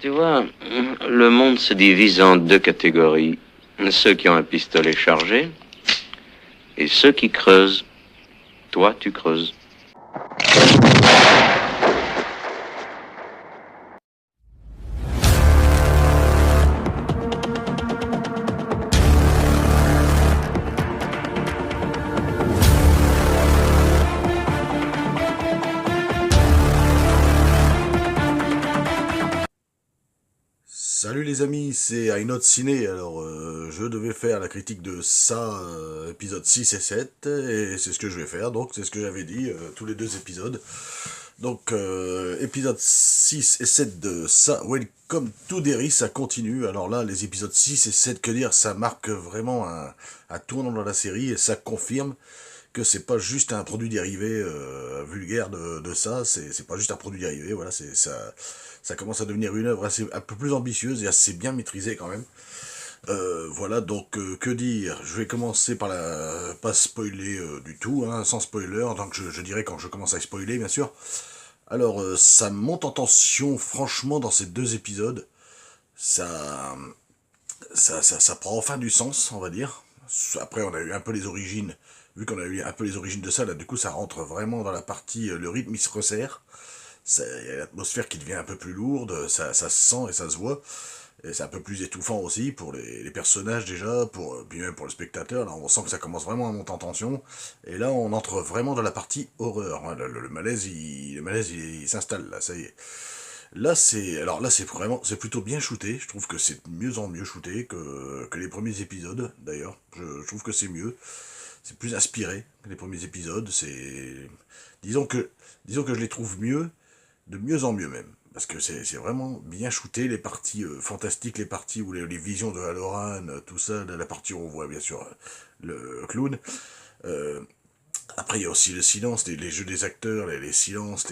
Tu vois, le monde se divise en deux catégories. Ceux qui ont un pistolet chargé et ceux qui creusent. Toi, tu creuses. Salut les amis, c'est Aynot Ciné. Alors, je devais faire la critique de ça, épisode 6 et 7, et c'est ce que je vais faire. Donc, c'est ce que j'avais dit, tous les deux épisodes. Donc, épisode 6 et 7 de ça, Welcome to Derry, ça continue. Alors là, les épisodes 6 et 7, que dire, ça marque vraiment un tournant dans la série, et ça confirme que c'est pas juste un produit dérivé vulgaire de ça, c'est pas juste un produit dérivé, voilà, ça commence à devenir une œuvre un peu plus ambitieuse et assez bien maîtrisée quand même. Voilà, donc que dire. Je vais commencer par la pas spoiler du tout, hein, sans spoiler, donc je dirais quand je commence à spoiler bien sûr. Alors ça monte en tension franchement dans ces deux épisodes, ça ça prend enfin du sens, on va dire. Après, on a eu un peu les origines, vu qu'on a eu un peu les origines de ça, là, du coup, ça rentre vraiment dans la partie, le rythme, il se resserre, il y a l'atmosphère qui devient un peu plus lourde, ça se sent et ça se voit, et c'est un peu plus étouffant aussi pour les personnages déjà, puis même pour le spectateur, là, on sent que ça commence vraiment à monter en tension, et là, on entre vraiment dans la partie horreur, hein, le malaise, il s'installe, là, ça y est. Là c'est vraiment, c'est plutôt bien shooté. Je trouve que c'est de mieux en mieux shooté que les premiers épisodes. D'ailleurs, je trouve que c'est mieux, c'est plus inspiré que les premiers épisodes. Disons que, disons que je les trouve mieux, de mieux en mieux même, parce que c'est vraiment bien shooté. Les parties fantastiques, les parties où les visions de Halloran, tout ça, la partie où on voit bien sûr le clown. Euh, Après, il y a aussi le silence, les jeux des acteurs, les silences,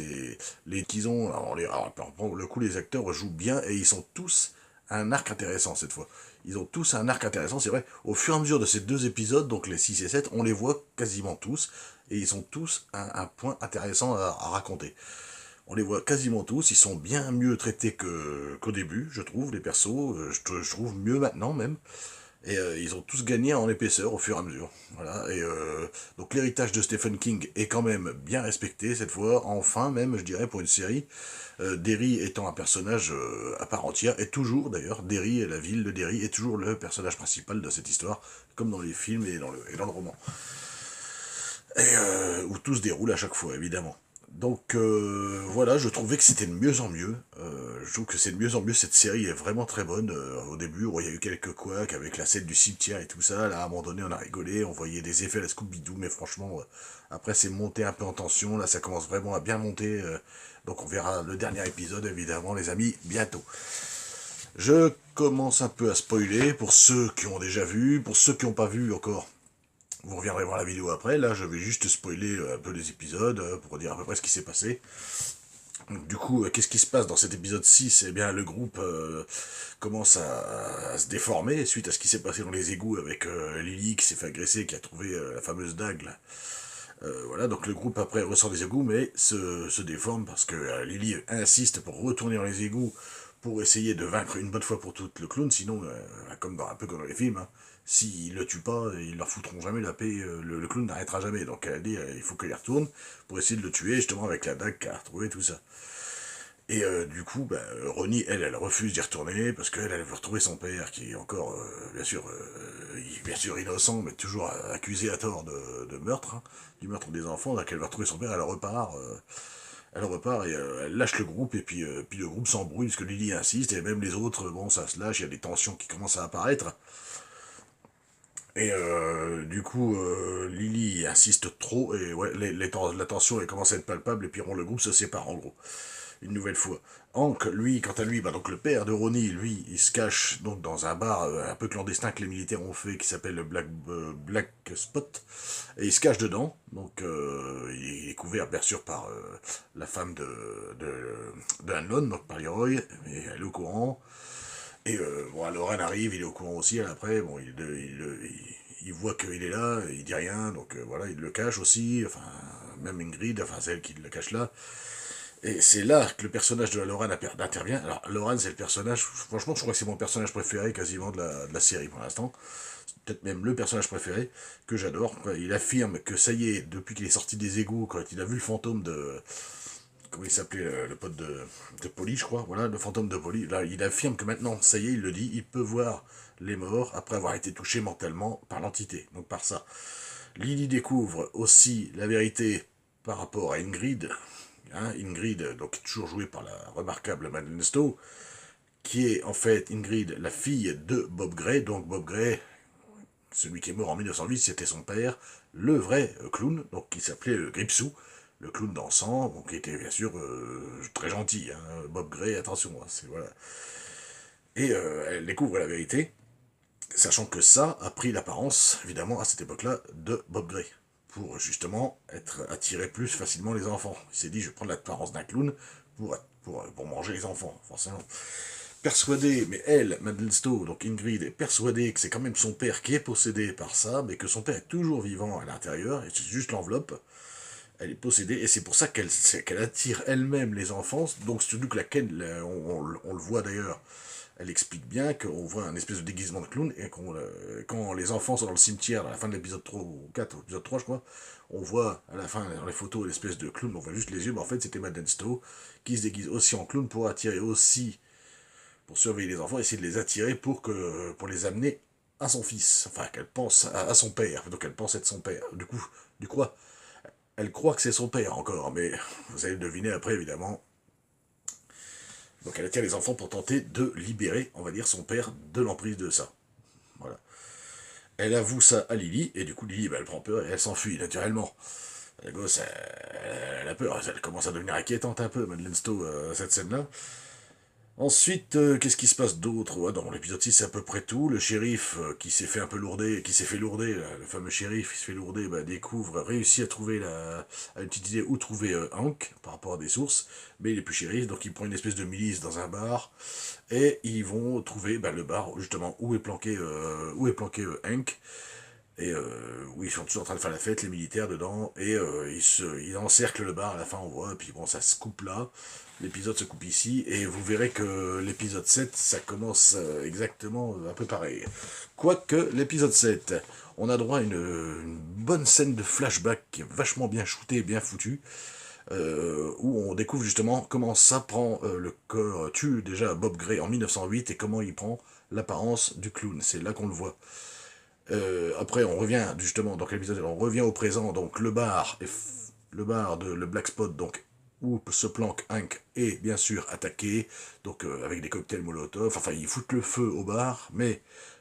les qu'ils ont. Alors, pour le coup, les acteurs jouent bien et ils sont tous un arc intéressant cette fois. Ils ont tous un arc intéressant, c'est vrai. Au fur et à mesure de ces deux épisodes, donc les 6 et 7, on les voit quasiment tous et ils ont tous un point intéressant à raconter. On les voit quasiment tous, ils sont bien mieux traités qu'au début, je trouve, les persos. Je trouve mieux maintenant même. Et ils ont tous gagné en épaisseur au fur et à mesure. Voilà. Et donc l'héritage de Stephen King est quand même bien respecté cette fois, enfin même, je dirais, pour une série. Derry étant un personnage à part entière, et toujours d'ailleurs, Derry, la ville de Derry, est toujours le personnage principal de cette histoire, comme dans les films et dans le roman. Et où tout se déroule à chaque fois, évidemment. Donc voilà, je trouvais que c'était de mieux en mieux. Je trouve que c'est de mieux en mieux. Cette série est vraiment très bonne. Au début, il y a eu quelques couacs avec la scène du cimetière et tout ça. Là, à un moment donné, on a rigolé, on voyait des effets à la Scooby-Doo, mais franchement, après, c'est monté un peu en tension. Là, ça commence vraiment à bien monter. Donc on verra le dernier épisode, évidemment, les amis, bientôt. Je commence un peu à spoiler pour ceux qui ont déjà vu, pour ceux qui n'ont pas vu encore. Vous reviendrez voir la vidéo après, là je vais juste spoiler un peu les épisodes pour dire à peu près ce qui s'est passé. Donc, du coup, qu'est-ce qui se passe dans cet épisode 6? Eh bien, le groupe commence à se déformer suite à ce qui s'est passé dans les égouts avec Lily qui s'est fait agresser, qui a trouvé la fameuse dague. Là. Voilà, donc le groupe après ressort des égouts, mais se déforme parce que Lily insiste pour retourner dans les égouts pour essayer de vaincre une bonne fois pour toutes le clown, sinon, un peu comme dans les films, hein, s'ils le tuent pas, ils leur foutront jamais la paix, le clown n'arrêtera jamais, donc elle dit il faut qu'elle y retourne pour essayer de le tuer, justement avec la dague qu'elle a retrouvée, tout ça. Et du coup, Ronnie, elle refuse d'y retourner parce qu'elle, elle veut retrouver son père, qui est encore, bien sûr innocent, mais toujours accusé à tort de meurtre, hein, du meurtre des enfants. Donc elle veut retrouver son père, elle repart et elle lâche le groupe, et puis le groupe s'embrouille parce que Lily insiste, et même les autres, bon, ça se lâche, il y a des tensions qui commencent à apparaître. Et du coup, Lily insiste trop, et ouais, la tension elle commence à être palpable, et puis le groupe se sépare en gros une nouvelle fois. Hank, lui, quant à lui, donc le père de Ronnie, lui, il se cache donc dans un bar un peu clandestin que les militaires ont fait, qui s'appelle le Black Spot, et il se cache dedans. Donc il est couvert bien sûr par la femme de Hanlon, donc par Leroy, et elle est au courant. Et bon, Lorraine arrive, il est au courant aussi. Après, bon, il voit qu'il est là, il dit rien, donc voilà, il le cache aussi. Enfin, même Ingrid, enfin celle qui le cache là. Et c'est là que le personnage de Loran intervient. Alors, Loran, c'est le personnage, franchement, je crois que c'est mon personnage préféré quasiment de la série pour l'instant. Peut-être même le personnage préféré, que j'adore. Il affirme que ça y est, depuis qu'il est sorti des égouts, quand il a vu le fantôme de... Comment il s'appelait, le pote de Polly, je crois. Voilà, le fantôme de Polly. Là, il affirme que maintenant, ça y est, il le dit, il peut voir les morts après avoir été touché mentalement par l'entité. Donc par ça. Lily découvre aussi la vérité par rapport à Ingrid. Hein, Ingrid, donc toujours jouée par la remarquable Madeleine Stowe, qui est en fait Ingrid, la fille de Bob Gray. Donc Bob Gray, celui qui est mort en 1908, c'était son père, le vrai clown, donc qui s'appelait Gripsou, le clown dansant, donc qui était bien sûr très gentil. Hein, Bob Gray, attention, hein, c'est voilà. Et elle découvre la vérité, sachant que ça a pris l'apparence, évidemment, à cette époque-là, de Bob Gray, pour justement être attiré plus facilement les enfants. Il s'est dit, je vais prendre l'apparence d'un clown pour manger les enfants, forcément. Persuadée, mais elle, Madeleine Stowe, donc Ingrid, est persuadée que c'est quand même son père qui est possédé par ça, mais que son père est toujours vivant à l'intérieur, et c'est juste l'enveloppe. Elle est possédée, et c'est pour ça qu'elle attire elle-même les enfants. Donc, surtout que la Ken, on le voit d'ailleurs, elle explique bien qu'on voit un espèce de déguisement de clown, et quand les enfants sont dans le cimetière, à la fin de l'épisode 3 ou 4, l'épisode 3 je crois, on voit à la fin, dans les photos, l'espèce de clown, on voit juste les yeux, mais en fait c'était Madeleine Stowe, qui se déguise aussi en clown pour attirer aussi, pour surveiller les enfants, essayer de les attirer pour les amener à son fils, enfin qu'elle pense à son père, donc elle pense être son père. Du coup, elle croit que c'est son père encore, mais vous allez le deviner après évidemment. Donc elle attire les enfants pour tenter de libérer, on va dire, son père de l'emprise de ça. Voilà. Elle avoue ça à Lily, et du coup Lily, bah, elle prend peur et elle s'enfuit naturellement. La gosse, elle a peur, elle commence à devenir inquiétante un peu, Madeleine Stowe, cette scène-là. Ensuite, qu'est-ce qui se passe d'autre? Ouais, dans l'épisode 6, c'est à peu près tout. Le shérif qui s'est fait un peu lourder, qui s'est fait lourder, là, le fameux shérif qui se fait lourder, bah, découvre, réussit à trouver à utiliser où trouver Hank par rapport à des sources, mais il est plus shérif, donc il prend une espèce de milice dans un bar, et ils vont trouver bah, le bar justement où est planqué Hank, et où ils sont tous en train de faire la fête, les militaires dedans, et ils encerclent le bar à la fin, on voit, et puis bon, ça se coupe là, l'épisode se coupe ici, et vous verrez que l'épisode 7, ça commence exactement un peu pareil. Quoique, l'épisode 7, on a droit à une bonne scène de flashback qui est vachement bien shootée, bien foutue, où on découvre justement comment ça prend le corps, tue déjà Bob Gray en 1908, et comment il prend l'apparence du clown, c'est là qu'on le voit. Après, on revient justement, donc l'épisode, on revient au présent, donc le bar de le Black Spot, donc où se planque Hank est bien sûr attaqué, donc avec des cocktails Molotov, enfin ils foutent le feu au bar, mais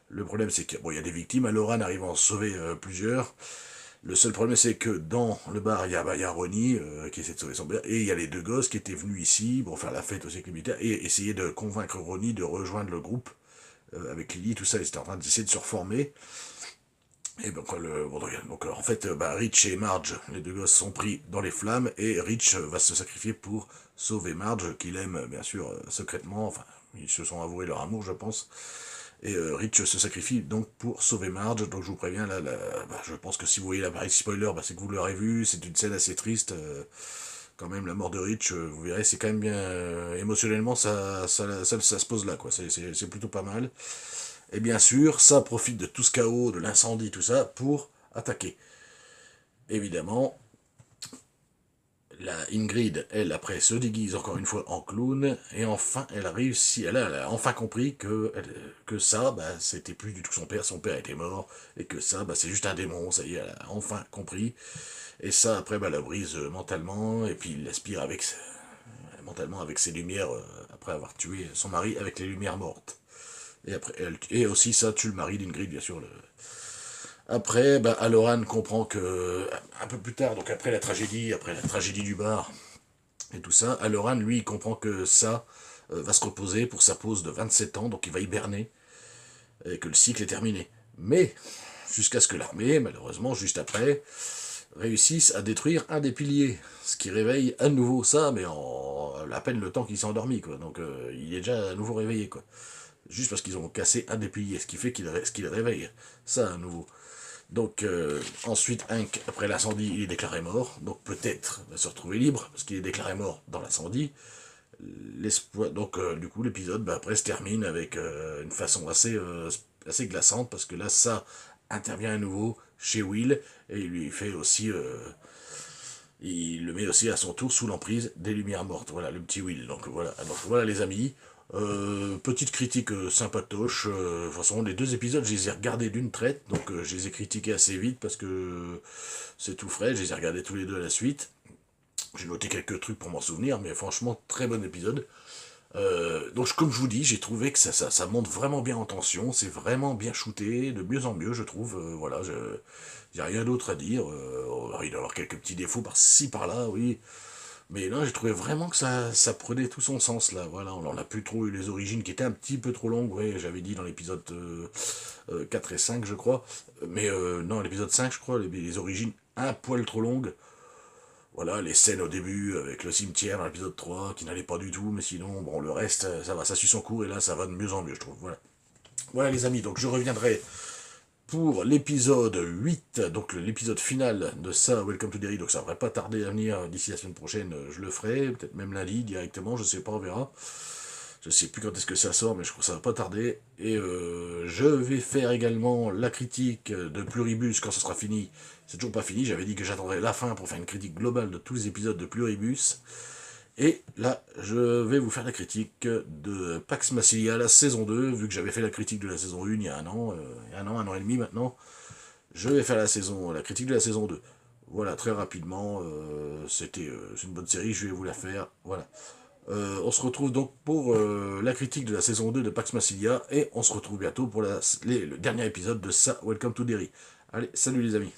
le problème c'est qu'il bon, y a des victimes, Loran arrive à en sauver plusieurs. Le seul problème c'est que dans le bar il y a Ronnie qui essaie de sauver son père, et il y a les deux gosses qui étaient venus ici pour faire la fête aussi avec les militaires, et essayer de convaincre Ronnie de rejoindre le groupe avec Lily, tout ça, ils étaient en train d'essayer de se reformer. Et donc, en fait, bah, Rich et Marge, les deux gosses, sont pris dans les flammes, et Rich va se sacrifier pour sauver Marge, qu'il aime bien sûr secrètement, enfin, ils se sont avoués leur amour, je pense. Et Rich se sacrifie donc pour sauver Marge, donc je vous préviens, bah, je pense que si vous voyez la pareil spoiler, bah, c'est que vous l'aurez vu, c'est une scène assez triste, quand même, la mort de Rich, vous verrez, c'est quand même bien, émotionnellement, ça se pose là, quoi, c'est plutôt pas mal. Et bien sûr, ça profite de tout ce chaos, de l'incendie, tout ça, pour attaquer. Évidemment, la Ingrid, elle, après, se déguise encore une fois en clown, et enfin, elle a enfin compris que ça, bah, c'était plus du tout son père était mort, et que ça, bah, c'est juste un démon, ça y est, elle a enfin compris. Et ça, après, bah, la brise mentalement, et puis il l'aspire mentalement avec ses lumières, après avoir tué son mari avec les lumières mortes. Et aussi ça tue le mari d'Ingrid, bien sûr. Après, bah, Halloran comprend que, un peu plus tard, donc après la tragédie du bar et tout ça, Halloran, lui, il comprend que ça va se reposer pour sa pause de 27 ans, donc il va hiberner, et que le cycle est terminé. Mais, jusqu'à ce que l'armée, malheureusement, juste après, réussisse à détruire un des piliers, ce qui réveille à nouveau ça, mais en à peine le temps qu'il s'est endormi, quoi. Donc il est déjà à nouveau réveillé, quoi. Juste parce qu'ils ont cassé un des piliers, ce qui fait qu'il réveille ça à nouveau. Donc ensuite Hank, après l'incendie, il est déclaré mort, donc peut-être va se retrouver libre, parce qu'il est déclaré mort dans l'incendie. L'espoir, donc du coup l'épisode après se termine avec une façon assez glaçante, parce que là ça intervient à nouveau chez Will, et il lui fait aussi il le met aussi à son tour sous l'emprise des lumières mortes. Voilà, le petit Will. Donc voilà les amis. Petite critique sympatoche. De toute façon, les 2 épisodes, je les ai regardés d'une traite. Donc je les ai critiqués assez vite parce que c'est tout frais. Je les ai regardés tous les 2 à la suite. J'ai noté quelques trucs pour m'en souvenir, mais franchement, très bon épisode. Donc comme je vous dis, j'ai trouvé que ça monte vraiment bien en tension, c'est vraiment bien shooté, de mieux en mieux je trouve, voilà, j'ai rien d'autre à dire, il doit y avoir quelques petits défauts par-ci par-là, oui, mais là j'ai trouvé vraiment que ça prenait tout son sens là, voilà, on a plus trop eu les origines qui étaient un petit peu trop longues, ouais, j'avais dit dans l'épisode 4 et 5 je crois, mais non, l'épisode 5 je crois, les origines un poil trop longues. Voilà, les scènes au début avec le cimetière dans l'épisode 3 qui n'allait pas du tout, mais sinon, bon, le reste, ça va, ça suit son cours et là, ça va de mieux en mieux, je trouve. Voilà. Voilà, les amis, donc je reviendrai pour l'épisode 8, donc l'épisode final de ça, Welcome to Derry, donc ça devrait pas tarder à venir d'ici la semaine prochaine, je le ferai, peut-être même lundi directement, je sais pas, on verra. Je sais plus quand est-ce que ça sort, mais je crois que ça va pas tarder. Et je vais faire également la critique de Pluribus quand ça sera fini. C'est toujours pas fini, j'avais dit que j'attendrais la fin pour faire une critique globale de tous les épisodes de Pluribus. Et là, je vais vous faire la critique de Pax Massilia, la saison 2, vu que j'avais fait la critique de la saison 1 il y a un an et demi maintenant. Je vais faire la critique de la saison 2. Voilà, très rapidement, c'est une bonne série, je vais vous la faire. Voilà. On se retrouve donc pour la critique de la saison 2 de Pax Massilia, et on se retrouve bientôt pour le dernier épisode de ça, Welcome to Derry. Allez, salut les amis.